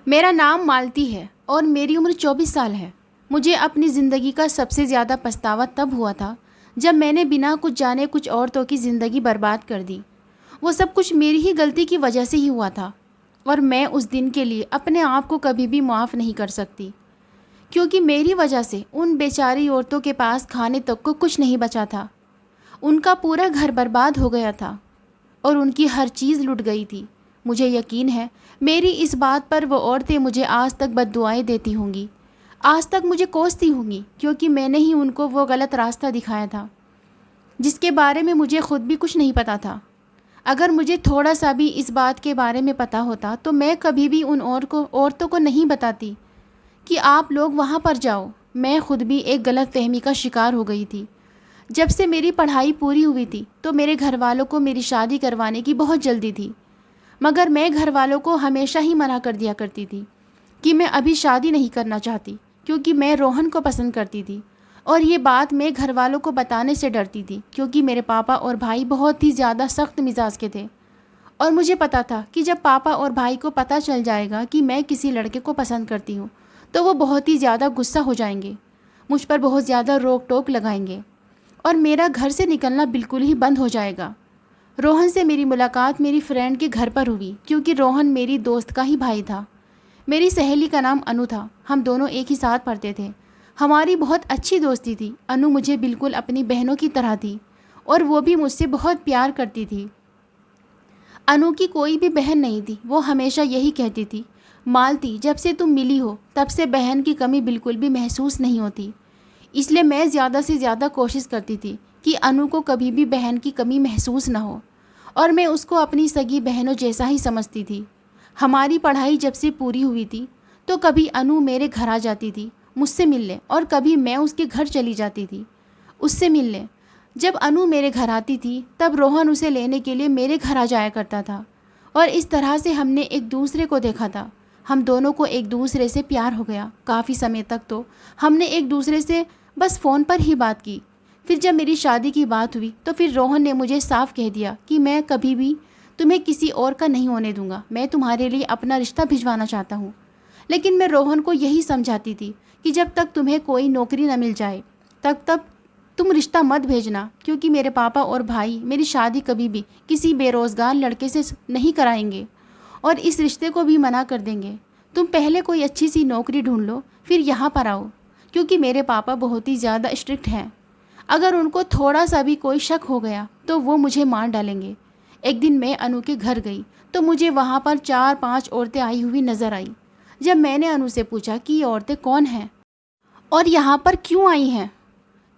मेरा नाम मालती है और मेरी उम्र 24 साल है। मुझे अपनी ज़िंदगी का सबसे ज़्यादा पछतावा तब हुआ था जब मैंने बिना कुछ जाने कुछ औरतों की ज़िंदगी बर्बाद कर दी। वो सब कुछ मेरी ही गलती की वजह से ही हुआ था और मैं उस दिन के लिए अपने आप को कभी भी माफ़ नहीं कर सकती, क्योंकि मेरी वजह से उन बेचारी औरतों के पास खाने तक को कुछ नहीं बचा था। उनका पूरा घर बर्बाद हो गया था और उनकी हर चीज़ लुट गई थी। मुझे यकीन है मेरी इस बात पर वो औरतें मुझे आज तक बद्दुआएं देती होंगी, आज तक मुझे कोसती होंगी, क्योंकि मैंने ही उनको वो गलत रास्ता दिखाया था जिसके बारे में मुझे खुद भी कुछ नहीं पता था। अगर मुझे थोड़ा सा भी इस बात के बारे में पता होता तो मैं कभी भी उन औरतों को नहीं बताती कि आप लोग वहाँ पर जाओ। मैं खुद भी एक गलत फहमी का शिकार हो गई थी। जब से मेरी पढ़ाई पूरी हुई थी तो मेरे घर वालों को मेरी शादी करवाने की बहुत जल्दी थी, मगर मैं घर वालों को हमेशा ही मना कर दिया करती थी कि मैं अभी शादी नहीं करना चाहती, क्योंकि मैं रोहन को पसंद करती थी। और ये बात मैं घर वालों को बताने से डरती थी, क्योंकि मेरे पापा और भाई बहुत ही ज़्यादा सख्त मिजाज के थे और मुझे पता था कि जब पापा और भाई को पता चल जाएगा कि मैं किसी लड़के को पसंद करती हूँ तो वो बहुत ही ज़्यादा गुस्सा हो जाएंगे, मुझ पर बहुत ज़्यादा रोक टोक लगाएंगे और मेरा घर से निकलना बिल्कुल ही बंद हो जाएगा। रोहन से मेरी मुलाकात मेरी फ्रेंड के घर पर हुई, क्योंकि रोहन मेरी दोस्त का ही भाई था। मेरी सहेली का नाम अनु था। हम दोनों एक ही साथ पढ़ते थे। हमारी बहुत अच्छी दोस्ती थी। अनु मुझे बिल्कुल अपनी बहनों की तरह थी और वो भी मुझसे बहुत प्यार करती थी। अनु की कोई भी बहन नहीं थी। वो हमेशा यही कहती थी, मालती, जब से तुम मिली हो तब से बहन की कमी बिल्कुल भी महसूस नहीं होती। इसलिए मैं ज़्यादा से ज़्यादा कोशिश करती थी कि अनु को कभी भी बहन की कमी महसूस ना हो और मैं उसको अपनी सगी बहनों जैसा ही समझती थी। हमारी पढ़ाई जब से पूरी हुई थी तो कभी अनु मेरे घर आ जाती थी मुझसे मिलने और कभी मैं उसके घर चली जाती थी उससे मिलने। जब अनु मेरे घर आती थी तब रोहन उसे लेने के लिए मेरे घर आ जाया करता था और इस तरह से हमने एक दूसरे को देखा था। हम दोनों को एक दूसरे से प्यार हो गया। काफ़ी समय तक तो हमने एक दूसरे से बस फ़ोन पर ही बात की। फिर जब मेरी शादी की बात हुई तो फिर रोहन ने मुझे साफ कह दिया कि मैं कभी भी तुम्हें किसी और का नहीं होने दूंगा। मैं तुम्हारे लिए अपना रिश्ता भिजवाना चाहता हूँ। लेकिन मैं रोहन को यही समझाती थी कि जब तक तुम्हें कोई नौकरी न मिल जाए तब तुम रिश्ता मत भेजना, क्योंकि मेरे पापा और भाई मेरी शादी कभी भी किसी बेरोज़गार लड़के से नहीं कराएंगे और इस रिश्ते को भी मना कर देंगे। तुम पहले कोई अच्छी सी नौकरी ढूंढ लो फिर यहाँ पर आओ, क्योंकि मेरे पापा बहुत ही ज़्यादा स्ट्रिक्ट हैं। अगर उनको थोड़ा सा भी कोई शक हो गया तो वो मुझे मार डालेंगे। एक दिन मैं अनु के घर गई तो मुझे वहाँ पर 4-5 औरतें आई हुई नज़र आई। जब मैंने अनु से पूछा कि ये औरतें कौन हैं और यहाँ पर क्यों आई हैं,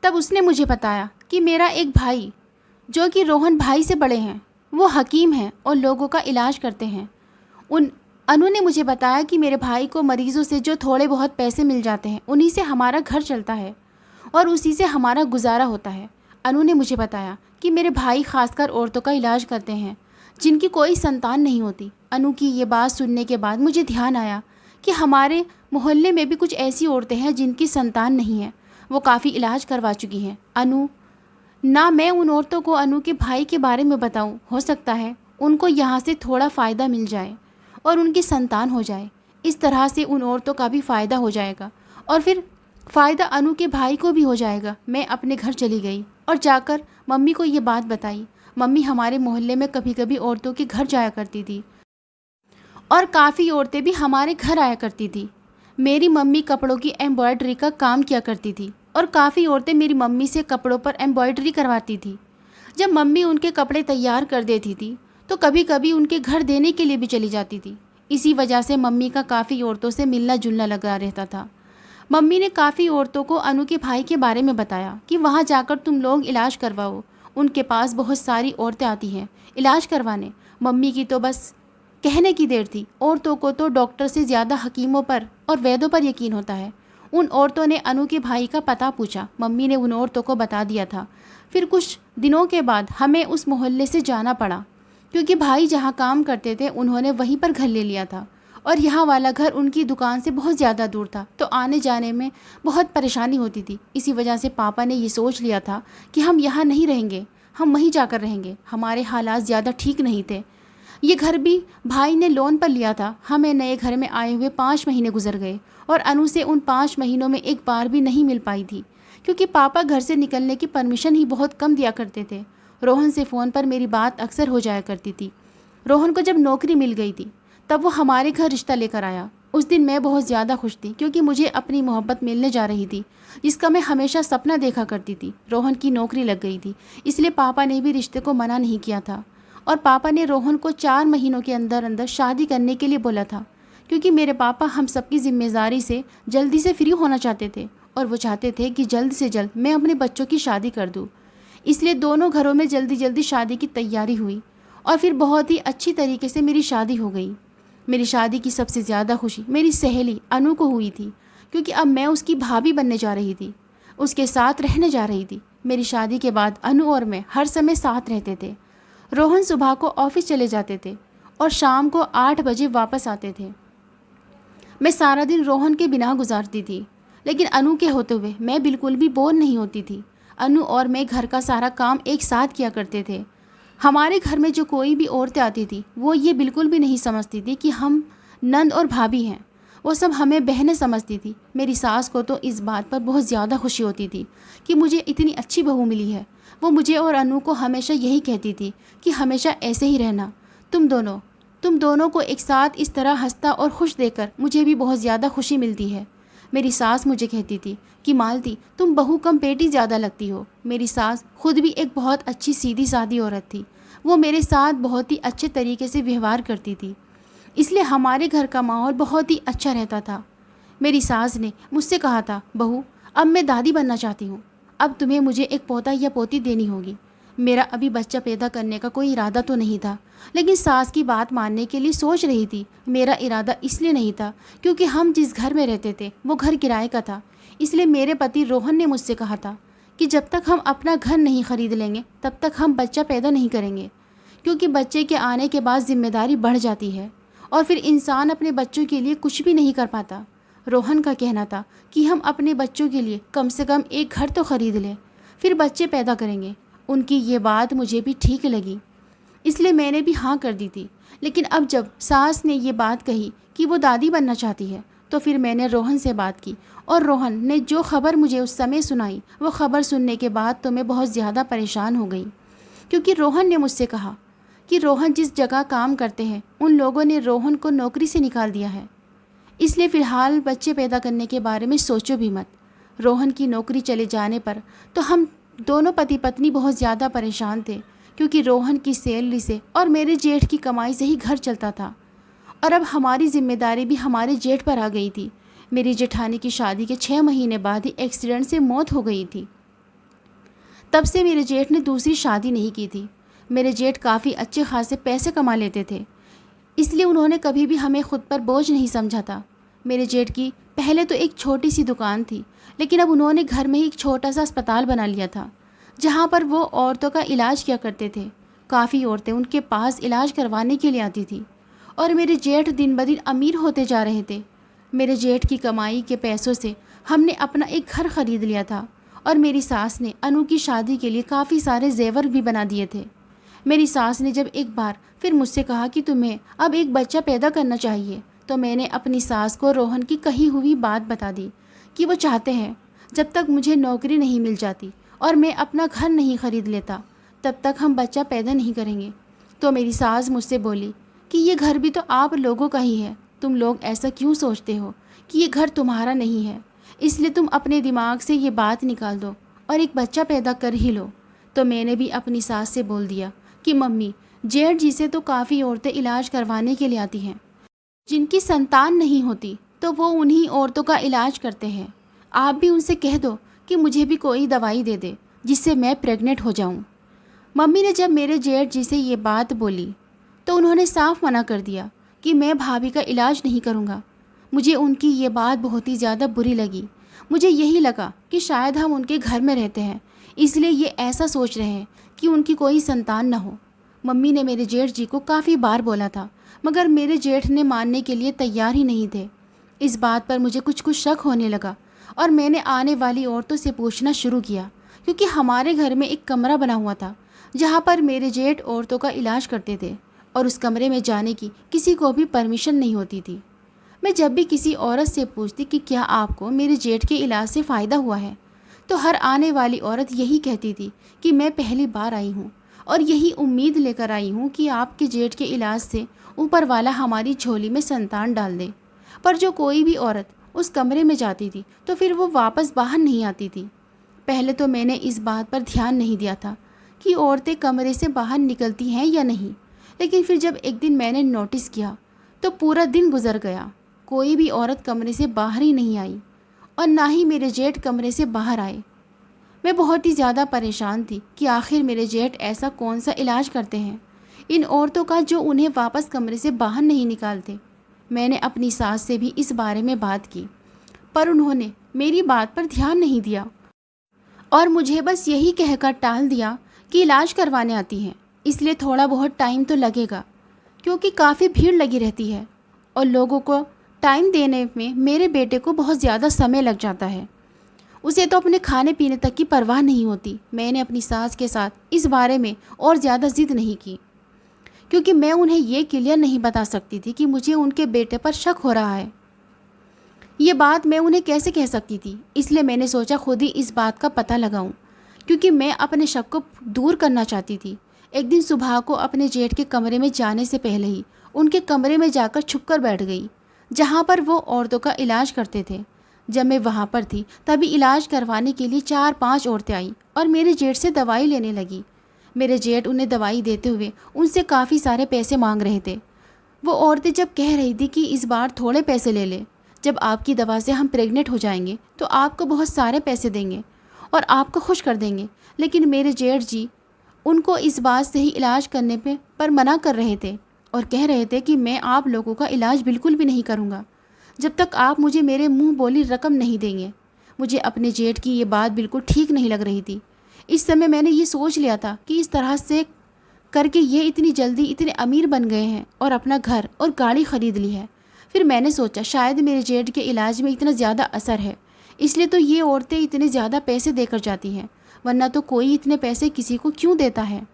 तब उसने मुझे बताया कि मेरा एक भाई, जो कि रोहन भाई से बड़े हैं, वो हकीम हैं और लोगों का इलाज करते हैं। उन अनु ने मुझे बताया कि मेरे भाई को मरीज़ों से जो थोड़े बहुत पैसे मिल जाते हैं उन्हीं से हमारा घर चलता है और उसी से हमारा गुजारा होता है। अनु ने मुझे बताया कि मेरे भाई खासकर औरतों का इलाज करते हैं जिनकी कोई संतान नहीं होती। अनु की ये बात सुनने के बाद मुझे ध्यान आया कि हमारे मोहल्ले में भी कुछ ऐसी औरतें हैं जिनकी संतान नहीं है। वो काफ़ी इलाज करवा चुकी हैं। अनु ना मैं उन औरतों को अनु के भाई के बारे में बताऊं, हो सकता है उनको यहाँ से थोड़ा फ़ायदा मिल जाए और उनकी संतान हो जाए। इस तरह से उन औरतों का भी फ़ायदा हो जाएगा और फिर फ़ायदा अनु के भाई को भी हो जाएगा। मैं अपने घर चली गई और जाकर मम्मी को ये बात बताई। मम्मी हमारे मोहल्ले में कभी कभी औरतों के घर जाया करती थी और काफ़ी औरतें भी हमारे घर आया करती थी। मेरी मम्मी कपड़ों की एम्ब्रॉयडरी का काम किया करती थी और काफ़ी औरतें मेरी मम्मी से कपड़ों पर एम्ब्रॉयडरी करवाती थी। जब मम्मी उनके कपड़े तैयार कर देती थी तो कभी कभी उनके घर देने के लिए भी चली जाती थी। इसी वजह से मम्मी का काफ़ी औरतों से मिलना जुलना लगा रहता था। मम्मी ने काफ़ी औरतों को अनु के भाई के बारे में बताया कि वहाँ जाकर तुम लोग इलाज करवाओ। उनके पास बहुत सारी औरतें आती हैं इलाज करवाने। मम्मी की तो बस कहने की देर थी। औरतों को तो डॉक्टर से ज़्यादा हकीमों पर और वैद्यों पर यकीन होता है। उन औरतों ने अनु के भाई का पता पूछा। मम्मी ने उन औरतों को बता दिया था। फिर कुछ दिनों के बाद हमें उस मोहल्ले से जाना पड़ा, क्योंकि भाई जहाँ काम करते थे उन्होंने वहीं पर घर ले लिया था और यहाँ वाला घर उनकी दुकान से बहुत ज़्यादा दूर था, तो आने जाने में बहुत परेशानी होती थी। इसी वजह से पापा ने ये सोच लिया था कि हम यहाँ नहीं रहेंगे, हम वहीं जाकर रहेंगे। हमारे हालात ज़्यादा ठीक नहीं थे। ये घर भी भाई ने लोन पर लिया था। हमें नए घर में आए हुए 5 महीने गुजर गए और अनु से उन 5 महीनों में एक बार भी नहीं मिल पाई थी, क्योंकि पापा घर से निकलने की परमिशन ही बहुत कम दिया करते थे। रोहन से फ़ोन पर मेरी बात अक्सर हो जाया करती थी। रोहन को जब नौकरी मिल गई थी तब वो हमारे घर रिश्ता लेकर आया। उस दिन मैं बहुत ज़्यादा खुश थी, क्योंकि मुझे अपनी मोहब्बत मिलने जा रही थी, जिसका मैं हमेशा सपना देखा करती थी। रोहन की नौकरी लग गई थी, इसलिए पापा ने भी रिश्ते को मना नहीं किया था और पापा ने रोहन को 4 महीनों के अंदर अंदर शादी करने के लिए बोला था, क्योंकि मेरे पापा हम सबकी जिम्मेदारी से जल्दी से फ्री होना चाहते थे और वो चाहते थे कि जल्द से जल्द मैं अपने बच्चों की शादी कर दूँ। इसलिए दोनों घरों में जल्दी जल्दी शादी की तैयारी हुई और फिर बहुत ही अच्छी तरीके से मेरी शादी हो गई। मेरी शादी की सबसे ज़्यादा खुशी मेरी सहेली अनु को हुई थी, क्योंकि अब मैं उसकी भाभी बनने जा रही थी, उसके साथ रहने जा रही थी। मेरी शादी के बाद अनु और मैं हर समय साथ रहते थे। रोहन सुबह को ऑफिस चले जाते थे और शाम को 8 बजे वापस आते थे। मैं सारा दिन रोहन के बिना गुजारती थी, लेकिन अनु के होते हुए मैं बिल्कुल भी बोर नहीं होती थी। अनु और मैं घर का सारा काम एक साथ किया करते थे। हमारे घर में जो कोई भी औरतें आती थी वो ये बिल्कुल भी नहीं समझती थी कि हम नंद और भाभी हैं। वो सब हमें बहनें समझती थी। मेरी सास को तो इस बात पर बहुत ज़्यादा खुशी होती थी कि मुझे इतनी अच्छी बहू मिली है। वो मुझे और अनु को हमेशा यही कहती थी कि हमेशा ऐसे ही रहना। तुम दोनों को एक साथ इस तरह हंसता और खुश देखकर मुझे भी बहुत ज़्यादा खुशी मिलती है। मेरी सास मुझे कहती थी कि मालती, तुम बहू कम बेटी ज़्यादा लगती हो। मेरी सास खुद भी एक बहुत अच्छी सीधी सादी औरत थी। वो मेरे साथ बहुत ही अच्छे तरीके से व्यवहार करती थी, इसलिए हमारे घर का माहौल बहुत ही अच्छा रहता था। मेरी सास ने मुझसे कहा था, बहू अब मैं दादी बनना चाहती हूँ, अब तुम्हें मुझे एक पोता या पोती देनी होगी। मेरा अभी बच्चा पैदा करने का कोई इरादा तो नहीं था, लेकिन सास की बात मानने के लिए सोच रही थी। मेरा इरादा इसलिए नहीं था क्योंकि हम जिस घर में रहते थे वो घर किराए का था। इसलिए मेरे पति रोहन ने मुझसे कहा था कि जब तक हम अपना घर नहीं खरीद लेंगे तब तक हम बच्चा पैदा नहीं करेंगे, क्योंकि बच्चे के आने के बाद जिम्मेदारी बढ़ जाती है और फिर इंसान अपने बच्चों के लिए कुछ भी नहीं कर पाता। रोहन का कहना था कि हम अपने बच्चों के लिए कम से कम एक घर तो खरीद लें, फिर बच्चे पैदा करेंगे। उनकी ये बात मुझे भी ठीक लगी, इसलिए मैंने भी हाँ कर दी थी। लेकिन अब जब सास ने ये बात कही कि वो दादी बनना चाहती है, तो फिर मैंने रोहन से बात की और रोहन ने जो खबर मुझे उस समय सुनाई, वो खबर सुनने के बाद तो मैं बहुत ज़्यादा परेशान हो गई, क्योंकि रोहन ने मुझसे कहा कि रोहन जिस जगह काम करते हैं उन लोगों ने रोहन को नौकरी से निकाल दिया है, इसलिए फ़िलहाल बच्चे पैदा करने के बारे में सोचो भी मत। रोहन की नौकरी चले जाने पर तो हम दोनों पति पत्नी बहुत ज़्यादा परेशान थे, क्योंकि रोहन की सैलरी से और मेरे जेठ की कमाई से ही घर चलता था और अब हमारी जिम्मेदारी भी हमारे जेठ पर आ गई थी। मेरी जेठानी की शादी के 6 महीने बाद ही एक्सीडेंट से मौत हो गई थी। तब से मेरे जेठ ने दूसरी शादी नहीं की थी। मेरे जेठ काफ़ी अच्छे खासे पैसे कमा लेते थे, इसलिए उन्होंने कभी भी हमें खुद पर बोझ नहीं समझा था। मेरे जेठ की पहले तो एक छोटी सी दुकान थी, लेकिन अब उन्होंने घर में ही एक छोटा सा अस्पताल बना लिया था, जहाँ पर वो औरतों का इलाज किया करते थे। काफ़ी औरतें उनके पास इलाज करवाने के लिए आती थी और मेरे जेठ दिन ब दिन अमीर होते जा रहे थे। मेरे जेठ की कमाई के पैसों से हमने अपना एक घर ख़रीद लिया था और मेरी सास ने अनु की शादी के लिए काफ़ी सारे जेवर भी बना दिए थे। मेरी सास ने जब एक बार फिर मुझसे कहा कि तुम्हें अब एक बच्चा पैदा करना चाहिए, तो मैंने अपनी सास को रोहन की कही हुई बात बता दी कि वो चाहते हैं जब तक मुझे नौकरी नहीं मिल जाती और मैं अपना घर नहीं खरीद लेता तब तक हम बच्चा पैदा नहीं करेंगे। तो मेरी सास मुझसे बोली कि ये घर भी तो आप लोगों का ही है, तुम लोग ऐसा क्यों सोचते हो कि ये घर तुम्हारा नहीं है, इसलिए तुम अपने दिमाग से ये बात निकाल दो और एक बच्चा पैदा कर ही लो। तो मैंने भी अपनी सास से बोल दिया कि मम्मी, जेठ जी से तो काफ़ी औरतें इलाज करवाने के लिए आती हैं, जिनकी संतान नहीं होती तो वो उन्हीं औरतों का इलाज करते हैं। आप भी उनसे कह दो कि मुझे भी कोई दवाई दे दे जिससे मैं प्रेग्नेंट हो जाऊं। मम्मी ने जब मेरे जेठ जी से ये बात बोली तो उन्होंने साफ मना कर दिया कि मैं भाभी का इलाज नहीं करूँगा। मुझे उनकी ये बात बहुत ही ज़्यादा बुरी लगी। मुझे यही लगा कि शायद हम उनके घर में रहते हैं, इसलिए ये ऐसा सोच रहे हैं कि उनकी कोई संतान न हो। मम्मी ने मेरे जेठ जी को काफ़ी बार बोला था, मगर मेरे जेठ ने मानने के लिए तैयार ही नहीं थे। इस बात पर मुझे कुछ शक होने लगा और मैंने आने वाली औरतों से पूछना शुरू किया, क्योंकि हमारे घर में एक कमरा बना हुआ था जहाँ पर मेरे जेठ औरतों का इलाज करते थे और उस कमरे में जाने की किसी को भी परमिशन नहीं होती थी। मैं जब भी किसी औरत से पूछती कि क्या आपको मेरे जेठ के इलाज से फ़ायदा हुआ है, तो हर आने वाली औरत यही कहती थी कि मैं पहली बार आई हूँ और यही उम्मीद लेकर आई हूँ कि आपके जेठ के इलाज से ऊपर वाला हमारी झोली में संतान डाल दे। पर जो कोई भी औरत उस कमरे में जाती थी तो फिर वो वापस बाहर नहीं आती थी। पहले तो मैंने इस बात पर ध्यान नहीं दिया था कि औरतें कमरे से बाहर निकलती हैं या नहीं, लेकिन फिर जब एक दिन मैंने नोटिस किया तो पूरा दिन गुजर गया, कोई भी औरत कमरे से बाहर ही नहीं आई और ना ही मेरे जेठ कमरे से बाहर आए। मैं बहुत ही ज़्यादा परेशान थी कि आखिर मेरे जेठ ऐसा कौन सा इलाज करते हैं इन औरतों का जो उन्हें वापस कमरे से बाहर नहीं निकालते। मैंने अपनी सास से भी इस बारे में बात की, पर उन्होंने मेरी बात पर ध्यान नहीं दिया और मुझे बस यही कहकर टाल दिया कि इलाज करवाने आती हैं, इसलिए थोड़ा बहुत टाइम तो लगेगा क्योंकि काफ़ी भीड़ लगी रहती है और लोगों को टाइम देने में मेरे बेटे को बहुत ज़्यादा समय लग जाता है। उसे तो अपने खाने पीने तक की परवाह नहीं होती। मैंने अपनी सास के साथ इस बारे में और ज़्यादा ज़िद नहीं की क्योंकि मैं उन्हें ये क्लियर नहीं बता सकती थी कि मुझे उनके बेटे पर शक हो रहा है। ये बात मैं उन्हें कैसे कह सकती थी, इसलिए मैंने सोचा खुद ही इस बात का पता लगाऊं क्योंकि मैं अपने शक को दूर करना चाहती थी। एक दिन सुबह को अपने जेठ के कमरे में जाने से पहले ही उनके कमरे में जाकर छुपकर बैठ गई जहाँ पर वो औरतों का इलाज करते थे। जब मैं वहाँ पर थी तभी इलाज करवाने के लिए 4-5 औरतें आई और मेरे जेठ से दवाई लेने लगी। मेरे जेठ उन्हें दवाई देते हुए उनसे काफ़ी सारे पैसे मांग रहे थे। वो औरतें जब कह रही थी कि इस बार थोड़े पैसे ले ले, जब आपकी दवा से हम प्रेग्नेंट हो जाएंगे तो आपको बहुत सारे पैसे देंगे और आपको खुश कर देंगे, लेकिन मेरे जेठ जी उनको इस बात से ही इलाज करने पर मना कर रहे थे और कह रहे थे कि मैं आप लोगों का इलाज बिल्कुल भी नहीं करूँगा जब तक आप मुझे मेरे मुंह बोली रकम नहीं देंगे। मुझे अपने जेठ की ये बात बिल्कुल ठीक नहीं लग रही थी। इस समय मैंने ये सोच लिया था कि इस तरह से करके ये इतनी जल्दी इतने अमीर बन गए हैं और अपना घर और गाड़ी ख़रीद ली है। फिर मैंने सोचा शायद मेरे जेठ के इलाज में इतना ज़्यादा असर है, इसलिए तो ये औरतें इतने ज़्यादा पैसे देकर जाती हैं, वरना तो कोई इतने पैसे किसी को क्यों देता है।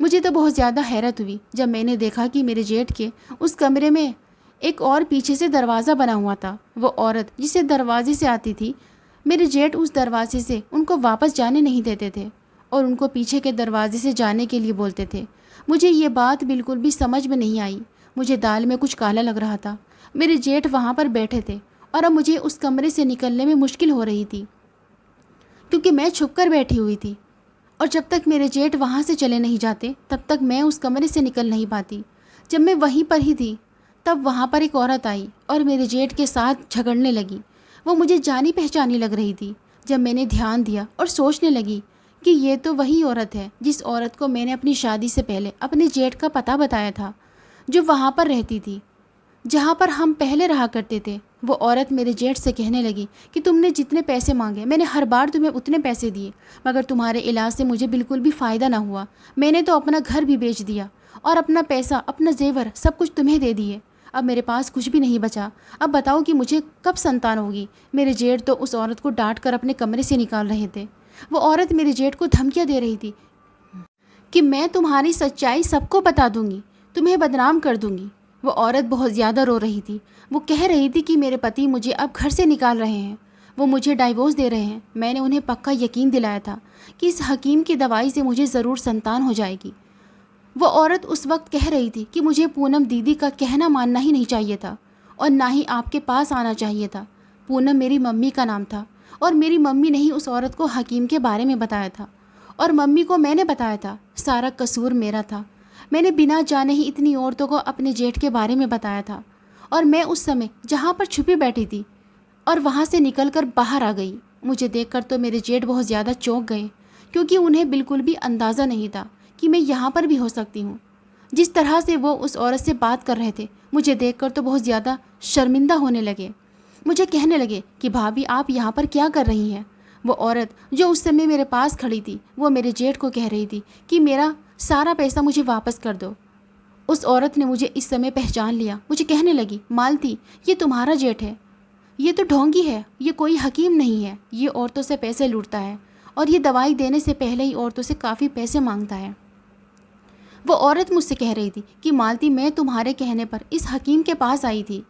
मुझे तो बहुत ज़्यादा हैरत हुई जब मैंने देखा कि मेरे जेठ के उस कमरे में एक और पीछे से दरवाज़ा बना हुआ था। वो औरत जिसे दरवाजे से आती थी, मेरे जेठ उस दरवाजे से उनको वापस जाने नहीं देते थे और उनको पीछे के दरवाजे से जाने के लिए बोलते थे। मुझे ये बात बिल्कुल भी समझ में नहीं आई। मुझे दाल में कुछ काला लग रहा था। मेरे जेठ वहाँ पर बैठे थे और अब मुझे उस कमरे से निकलने में मुश्किल हो रही थी क्योंकि मैं छुप कर बैठी हुई थी और जब तक मेरे जेठ वहाँ से चले नहीं जाते तब तक मैं उस कमरे से निकल नहीं पाती। जब मैं वहीं पर ही थी तब वहाँ पर एक औरत आई और मेरे जेठ के साथ झगड़ने लगी। वो मुझे जानी पहचानी लग रही थी। जब मैंने ध्यान दिया और सोचने लगी कि ये तो वही औरत है जिस औरत को मैंने अपनी शादी से पहले अपने जेठ का पता बताया था, जो वहाँ पर रहती थी जहाँ पर हम पहले रहा करते थे। वो औरत मेरे जेठ से कहने लगी कि तुमने जितने पैसे मांगे मैंने हर बार तुम्हें उतने पैसे दिए, मगर तुम्हारे इलाज से मुझे बिल्कुल भी फ़ायदा ना हुआ। मैंने तो अपना घर भी बेच दिया और अपना पैसा अपना जेवर सब कुछ तुम्हें दे दिए। अब मेरे पास कुछ भी नहीं बचा। अब बताओ कि मुझे कब संतान होगी। मेरे जेठ तो उस औरत को डांट कर अपने कमरे से निकाल रहे थे। वो औरत मेरे जेठ को धमकियाँ दे रही थी कि मैं तुम्हारी सच्चाई सबको बता दूंगी, तुम्हें बदनाम कर दूंगी। वो औरत बहुत ज़्यादा रो रही थी। वो कह रही थी कि मेरे पति मुझे अब घर से निकाल रहे हैं, वो मुझे डाइवोर्स दे रहे हैं। मैंने उन्हें पक्का यकीन दिलाया था कि इस हकीम की दवाई से मुझे ज़रूर संतान हो जाएगी। वो औरत उस वक्त कह रही थी कि मुझे पूनम दीदी का कहना मानना ही नहीं चाहिए था और ना ही आपके पास आना चाहिए था। पूनम मेरी मम्मी का नाम था और मेरी मम्मी ने ही उस औरत को हकीम के बारे में बताया था और मम्मी को मैंने बताया था। सारा कसूर मेरा था। मैंने बिना जाने ही इतनी औरतों को अपने जेठ के बारे में बताया था और मैं उस समय जहाँ पर छुपी बैठी थी और वहाँ से निकलकर बाहर आ गई। मुझे देखकर तो मेरे जेठ बहुत ज़्यादा चौंक गए क्योंकि उन्हें बिल्कुल भी अंदाज़ा नहीं था कि मैं यहाँ पर भी हो सकती हूँ। जिस तरह से वो उस औरत से बात कर रहे थे मुझे देखकर तो बहुत ज़्यादा शर्मिंदा होने लगे। मुझे कहने लगे कि भाभी आप यहाँ पर क्या कर रही हैं। वो औरत जो उस समय मेरे पास खड़ी थी वो मेरे जेठ को कह रही थी कि मेरा सारा पैसा मुझे वापस कर दो। उस औरत ने मुझे इस समय पहचान लिया। मुझे कहने लगी, मालती ये तुम्हारा जेठ है, ये तो ढोंगी है, ये कोई हकीम नहीं है, ये औरतों से पैसे लूटता है और ये दवाई देने से पहले ही औरतों से काफ़ी पैसे मांगता है। वो औरत मुझसे कह रही थी कि मालती, मैं तुम्हारे कहने पर इस हकीम के पास आई थी,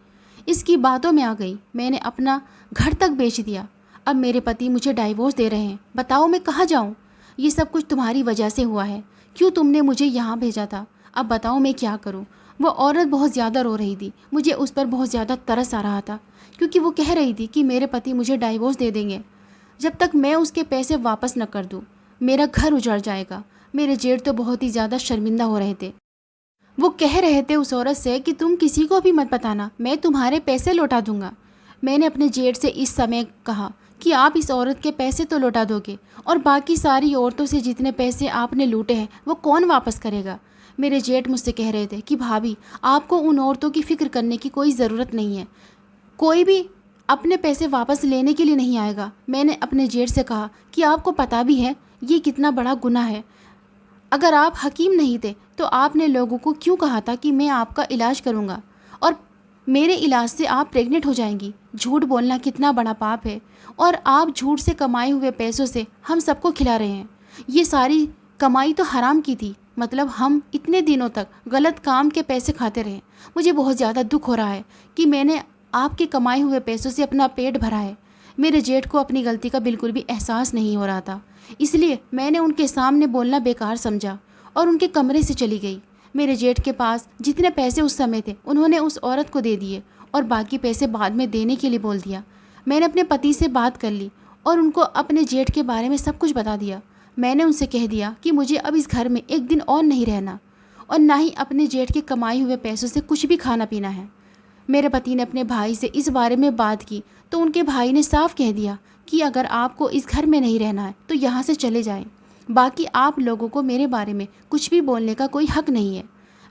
इसकी बातों में आ गई, मैंने अपना घर तक बेच दिया, अब मेरे पति मुझे डाइवोर्स दे रहे हैं, बताओ मैं कहाँ जाऊँ? ये सब कुछ तुम्हारी वजह से हुआ है, क्यों तुमने मुझे यहाँ भेजा था, अब बताओ मैं क्या करूँ? वो औरत बहुत ज़्यादा रो रही थी। मुझे उस पर बहुत ज़्यादा तरस आ रहा था, क्योंकि वो कह रही थी कि मेरे पति मुझे डाइवोर्स दे देंगे जब तक मैं उसके पैसे वापस न कर दूँ, मेरा घर उजड़ जाएगा। मेरे जेठ तो बहुत ही ज़्यादा शर्मिंदा हो रहे थे। वो कह रहे थे उस औरत से कि तुम किसी को भी मत बताना, मैं तुम्हारे पैसे लौटा दूंगा। मैंने अपने जेठ से इस समय कहा कि आप इस औरत के पैसे तो लौटा दोगे, और बाकी सारी औरतों से जितने पैसे आपने लूटे हैं वो कौन वापस करेगा? मेरे जेठ मुझसे कह रहे थे कि भाभी, आपको उन औरतों की फ़िक्र करने की कोई ज़रूरत नहीं है, कोई भी अपने पैसे वापस लेने के लिए नहीं आएगा। मैंने अपने जेठ से कहा कि आपको पता भी है ये कितना बड़ा गुनाह है। अगर आप हकीम नहीं थे तो आपने लोगों को क्यों कहा था कि मैं आपका इलाज करूंगा और मेरे इलाज से आप प्रेग्नेंट हो जाएंगी? झूठ बोलना कितना बड़ा पाप है, और आप झूठ से कमाए हुए पैसों से हम सबको खिला रहे हैं। ये सारी कमाई तो हराम की थी, मतलब हम इतने दिनों तक गलत काम के पैसे खाते रहे। मुझे बहुत ज़्यादा दुख हो रहा है कि मैंने आपके कमाए हुए पैसों से अपना पेट भरा है। मेरे जेठ को अपनी गलती का बिल्कुल भी एहसास नहीं हो रहा था, इसलिए मैंने उनके सामने बोलना बेकार समझा और उनके कमरे से चली गई। मेरे जेठ के पास जितने पैसे उस समय थे उन्होंने उस औरत को दे दिए और बाकी पैसे बाद में देने के लिए बोल दिया। मैंने अपने पति से बात कर ली और उनको अपने जेठ के बारे में सब कुछ बता दिया। मैंने उनसे कह दिया कि मुझे अब इस घर में एक दिन और नहीं रहना और ना ही अपने जेठ के कमाए हुए पैसों से कुछ भी खाना पीना है। मेरे पति ने अपने भाई से इस बारे में बात की तो उनके भाई ने साफ कह दिया कि अगर आपको इस घर में नहीं रहना है तो यहाँ से चले जाएं। बाकी आप लोगों को मेरे बारे में कुछ भी बोलने का कोई हक नहीं है।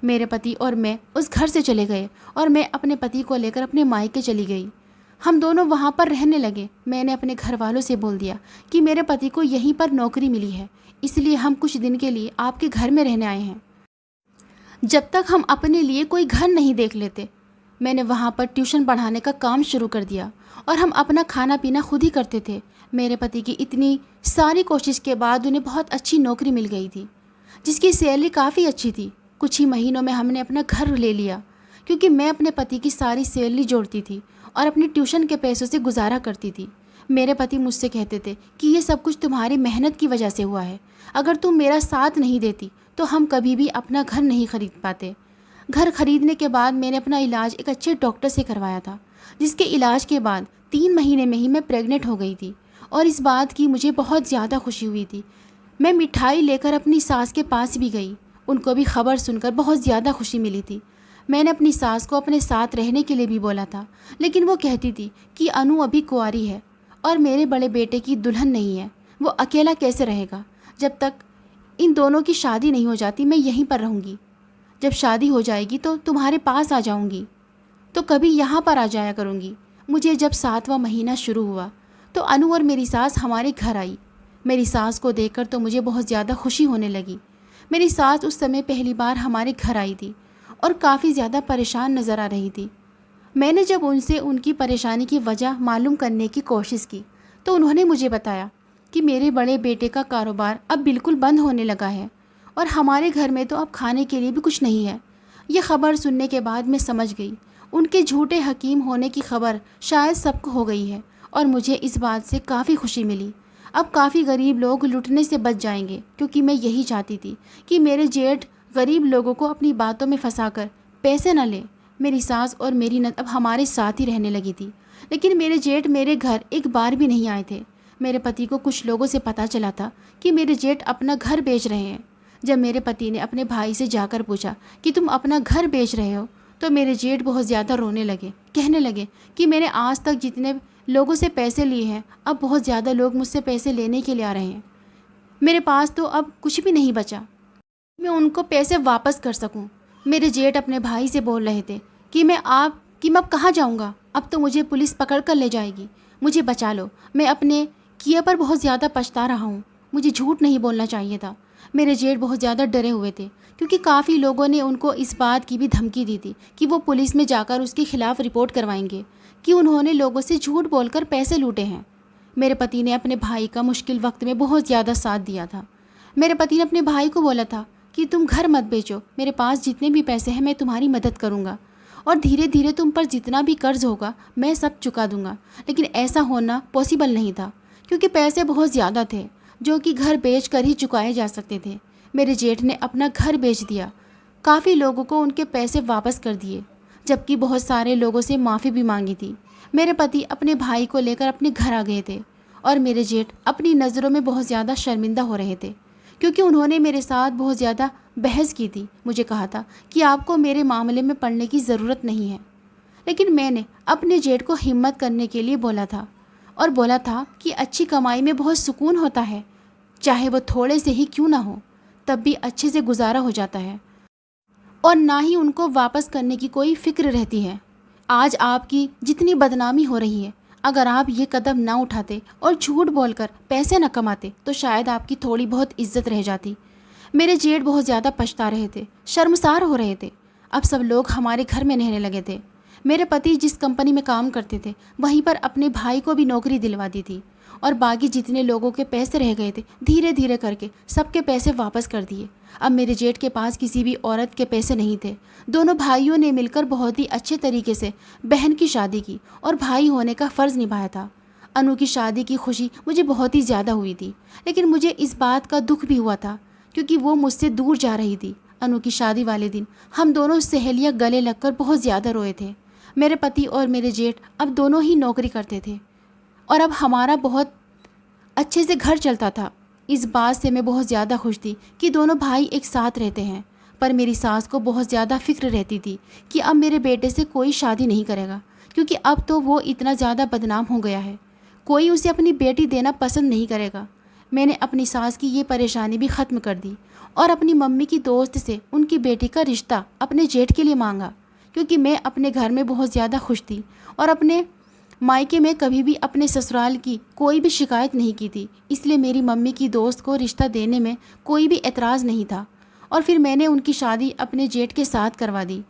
मेरे पति और मैं उस घर से चले गए और मैं अपने पति को लेकर अपने मायके चली गई। हम दोनों वहाँ पर रहने लगे। मैंने अपने घर वालों से बोल दिया कि मेरे पति को यहीं पर नौकरी मिली है, इसलिए हम कुछ दिन के लिए आपके घर में रहने आए हैं, जब तक हम अपने लिए कोई घर नहीं देख लेते। मैंने वहाँ पर ट्यूशन पढ़ाने का काम शुरू कर दिया और हम अपना खाना पीना खुद ही करते थे। मेरे पति की इतनी सारी कोशिश के बाद उन्हें बहुत अच्छी नौकरी मिल गई थी, जिसकी सैलरी काफ़ी अच्छी थी। कुछ ही महीनों में हमने अपना घर ले लिया, क्योंकि मैं अपने पति की सारी सैलरी जोड़ती थी और अपनी ट्यूशन के पैसों से गुजारा करती थी। मेरे पति मुझसे कहते थे कि ये सब कुछ तुम्हारी मेहनत की वजह से हुआ है, अगर तुम मेरा साथ नहीं देती तो हम कभी भी अपना घर नहीं खरीद पाते। घर खरीदने के बाद मैंने अपना इलाज एक अच्छे डॉक्टर से करवाया था, जिसके इलाज के बाद 3 महीने में ही मैं प्रेग्नेंट हो गई थी और इस बात की मुझे बहुत ज़्यादा खुशी हुई थी। मैं मिठाई लेकर अपनी सास के पास भी गई, उनको भी खबर सुनकर बहुत ज़्यादा खुशी मिली थी। मैंने अपनी सास को अपने साथ रहने के लिए भी बोला था, लेकिन वो कहती थी कि अनु अभी कुंवारी है और मेरे बड़े बेटे की दुल्हन नहीं है, वो अकेला कैसे रहेगा? जब तक इन दोनों की शादी नहीं हो जाती मैं यहीं पर रहूँगी, जब शादी हो जाएगी तो तुम्हारे पास आ जाऊँगी, तो कभी यहाँ पर आ जाया करूँगी। मुझे जब 7वां महीना शुरू हुआ तो अनु और मेरी सास हमारे घर आई। मेरी सास को देखकर तो मुझे बहुत ज़्यादा खुशी होने लगी। मेरी सास उस समय पहली बार हमारे घर आई थी और काफ़ी ज़्यादा परेशान नज़र आ रही थी। मैंने जब उनसे उनकी परेशानी की वजह मालूम करने की कोशिश की तो उन्होंने मुझे बताया कि मेरे बड़े बेटे का कारोबार अब बिल्कुल बंद होने लगा है और हमारे घर में तो अब खाने के लिए भी कुछ नहीं है। यह खबर सुनने के बाद मैं समझ गई उनके झूठे हकीम होने की खबर शायद सबको हो गई है और मुझे इस बात से काफ़ी खुशी मिली। अब काफ़ी गरीब लोग लुटने से बच जाएंगे, क्योंकि मैं यही चाहती थी कि मेरे जेठ गरीब लोगों को अपनी बातों में फंसाकर पैसे न ले। मेरी सास और मेरी ननद अब हमारे साथ ही रहने लगी थी, लेकिन मेरे जेठ मेरे घर एक बार भी नहीं आए थे। मेरे पति को कुछ लोगों से पता चला था कि मेरे जेठ अपना घर बेच रहे हैं। जब मेरे पति ने अपने भाई से जाकर पूछा कि तुम अपना घर बेच रहे हो, तो मेरे जेठ बहुत ज़्यादा रोने लगे, कहने लगे कि मैंने आज तक जितने लोगों से पैसे लिए हैं अब बहुत ज़्यादा लोग मुझसे पैसे लेने के लिए आ रहे हैं, मेरे पास तो अब कुछ भी नहीं बचा मैं उनको पैसे वापस कर सकूं। मेरे जेठ अपने भाई से बोल रहे थे कि मैं अब कहाँ जाऊंगा, अब तो मुझे पुलिस पकड़ कर ले जाएगी, मुझे बचा लो, मैं अपने किए पर बहुत ज़्यादा पछता रहा हूँ, मुझे झूठ नहीं बोलना चाहिए था। मेरे जेठ बहुत ज़्यादा डरे हुए थे, क्योंकि काफ़ी लोगों ने उनको इस बात की भी धमकी दी थी कि वो पुलिस में जाकर उसके खिलाफ़ रिपोर्ट करवाएंगे कि उन्होंने लोगों से झूठ बोलकर पैसे लूटे हैं। मेरे पति ने अपने भाई का मुश्किल वक्त में बहुत ज़्यादा साथ दिया था। मेरे पति ने अपने भाई को बोला था कि तुम घर मत बेचो, मेरे पास जितने भी पैसे हैं मैं तुम्हारी मदद करूँगा और धीरे धीरे तुम पर जितना भी कर्ज होगा मैं सब चुका दूँगा। लेकिन ऐसा होना पॉसिबल नहीं था क्योंकि पैसे बहुत ज़्यादा थे जो कि घर बेच कर ही चुकाए जा सकते थे। मेरे जेठ ने अपना घर बेच दिया, काफ़ी लोगों को उनके पैसे वापस कर दिए, जबकि बहुत सारे लोगों से माफ़ी भी मांगी थी। मेरे पति अपने भाई को लेकर अपने घर आ गए थे और मेरे जेठ अपनी नज़रों में बहुत ज़्यादा शर्मिंदा हो रहे थे क्योंकि उन्होंने मेरे साथ बहुत ज़्यादा बहस की थी। मुझे कहा था कि आपको मेरे मामले में पड़ने की ज़रूरत नहीं है, लेकिन मैंने अपने जेठ को हिम्मत करने के लिए बोला था और बोला था कि अच्छी कमाई में बहुत सुकून होता है, चाहे वो थोड़े से ही क्यों ना हो, तब भी अच्छे से गुजारा हो जाता है और ना ही उनको वापस करने की कोई फ़िक्र रहती है। आज आपकी जितनी बदनामी हो रही है, अगर आप ये कदम ना उठाते और झूठ बोलकर पैसे न कमाते तो शायद आपकी थोड़ी बहुत इज्जत रह जाती। मेरे जेठ बहुत ज़्यादा पछता रहे थे, शर्मसार हो रहे थे। अब सब लोग हमारे घर में रहने लगे थे। मेरे पति जिस कंपनी में काम करते थे वहीं पर अपने भाई को भी नौकरी दिलवा दी थी और बाकी जितने लोगों के पैसे रह गए थे धीरे धीरे करके सबके पैसे वापस कर दिए। अब मेरे जेठ के पास किसी भी औरत के पैसे नहीं थे। दोनों भाइयों ने मिलकर बहुत ही अच्छे तरीके से बहन की शादी की और भाई होने का फ़र्ज़ निभाया था। अनु की शादी की खुशी मुझे बहुत ही ज़्यादा हुई थी, लेकिन मुझे इस बात का दुख भी हुआ था क्योंकि वो मुझसे दूर जा रही थी। अनु की शादी वाले दिन हम दोनों सहेलियाँ गले लगकर बहुत ज़्यादा रोए थे। मेरे पति और मेरे जेठ अब दोनों ही नौकरी करते थे और अब हमारा बहुत अच्छे से घर चलता था। इस बात से मैं बहुत ज़्यादा खुश थी कि दोनों भाई एक साथ रहते हैं, पर मेरी सास को बहुत ज़्यादा फिक्र रहती थी कि अब मेरे बेटे से कोई शादी नहीं करेगा क्योंकि अब तो वो इतना ज़्यादा बदनाम हो गया है, कोई उसे अपनी बेटी देना पसंद नहीं करेगा। मैंने अपनी सास की ये परेशानी भी ख़त्म कर दी और अपनी मम्मी की दोस्त से उनकी बेटी का रिश्ता अपने जेठ के लिए मांगा क्योंकि मैं अपने घर में बहुत ज़्यादा खुश थी और अपने मायके में कभी भी अपने ससुराल की कोई भी शिकायत नहीं की थी। इसलिए मेरी मम्मी की दोस्त को रिश्ता देने में कोई भी एतराज़ नहीं था और फिर मैंने उनकी शादी अपने जेठ के साथ करवा दी।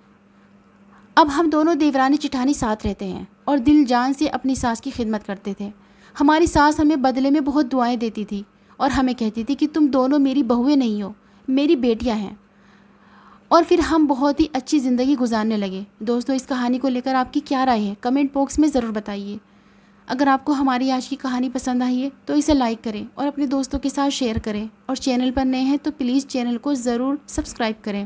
अब हम दोनों देवरानी चिठानी साथ रहते हैं और दिल जान से अपनी सास की खिदमत करते थे। हमारी सास हमें बदले में बहुत दुआएं देती थी और हमें कहती थी कि तुम दोनों मेरी बहुएं नहीं हो, मेरी बेटियां हैं। और फिर हम बहुत ही अच्छी ज़िंदगी गुजारने लगे। दोस्तों, इस कहानी को लेकर आपकी क्या राय है कमेंट बॉक्स में ज़रूर बताइए। अगर आपको हमारी आज की कहानी पसंद आई है तो इसे लाइक करें और अपने दोस्तों के साथ शेयर करें और चैनल पर नए हैं तो प्लीज़ चैनल को ज़रूर सब्सक्राइब करें।